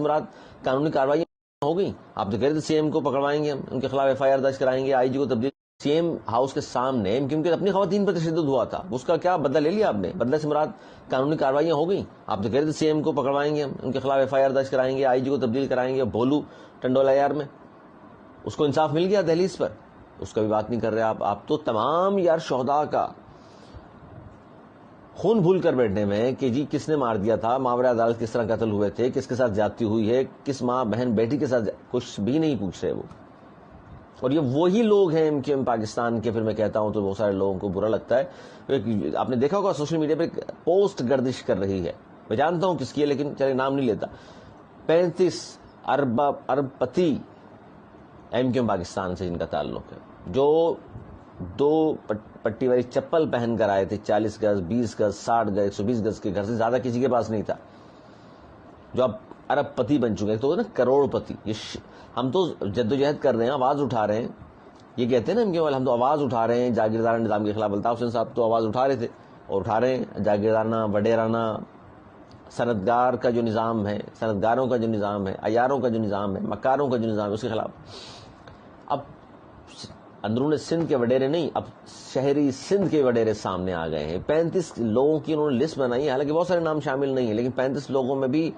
مراد قانونی کارروائی ہو گئی؟ آپ تو کہہ رہے تھے سی ایم کو پکڑوائیں گے، ہم ان کے خلاف ایف آئی آر درج کرائیں گے، آئی جی کو تبدیل. سی ایم ہاؤس کے سامنے کیونکہ اپنی خواتین پر تشدد ہوا تھا، اس کا کیا بدلہ لے لیا آپ نے؟ بدلہ سے مراد قانونی کارروائیاں ہو گئی؟ آپ تو کہہ رہے تھے سی ایم کو پکڑوائیں گے، ہم ان کے خلاف ایف آئی آر درج کرائیں گے، آئی جی کو تبدیل کرائیں گے. بھولو ٹنڈولا یار میں اس کو انصاف مل گیا دہلیز پر، اس کا بھی بات نہیں کر رہے آپ. آپ تو تمام یار شہداء کا خون بھول کر بیٹھنے میں کہ جی کس نے مار دیا تھا، ماورا عدالت کس طرح قتل ہوئے تھے، کس کے ساتھ زیادتی ہوئی ہے، کس ماں بہن بیٹی کے ساتھ، کچھ بھی نہیں پوچھ رہے وہ. اور یہ وہی لوگ ہیں ایم کیو ایم پاکستان کے. پھر میں کہتا ہوں تو بہت سارے لوگوں کو برا لگتا ہے. آپ نے دیکھا ہوگا سوشل میڈیا پہ پوسٹ گردش کر رہی ہے، میں جانتا ہوں کس کی ہے لیکن چلے نام نہیں لیتا. 35 ارب پتی ایم کیو ایم پاکستان سے جن کا تعلق ہے، جو 2 پٹی والی چپل پہن کر آئے تھے، 40 گز 20 گز 60 گز 120 گز کے گھر سے زیادہ کسی کے پاس نہیں تھا، جو اب ارب پتی بن چکے تو نا کروڑ پتی. ہم تو جدوجہد کر رہے ہیں، آواز اٹھا رہے ہیں. یہ کہتے ہیں نا ہم تو آواز اٹھا رہے ہیں جاگیردار نظام کے خلاف. الطاف حسین صاحب تو آواز اٹھا رہے تھے اور اٹھا رہے ہیں. جاگیردانہ وڈیرانہ صنعتگار کا جو نظام ہے، صنعتگاروں کا جو نظام ہے، عیاروں کا جو نظام ہے، مکاروں کا جو نظام ہے، اس کے خلاف. اب اندرون سندھ کے وڈیرے نہیں، اب شہری سندھ کے وڈیرے سامنے آ گئے ہیں. 35 لوگوں کی انہوں نے لسٹ بنائی ہے، حالانکہ بہت سارے نام شامل نہیں ہیں، لیکن 35 لوگوں میں بھی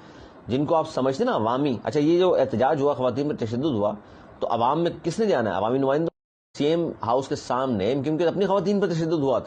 جن کو آپ سمجھتے نا عوامی. اچھا یہ جو احتجاج ہوا، خواتین پر تشدد ہوا، تو عوام میں کس نے جانا ہے؟ عوامی نمائندوں. سی ایم ہاؤس کے سامنے کیونکہ اپنی خواتین پر تشدد ہوا تھا.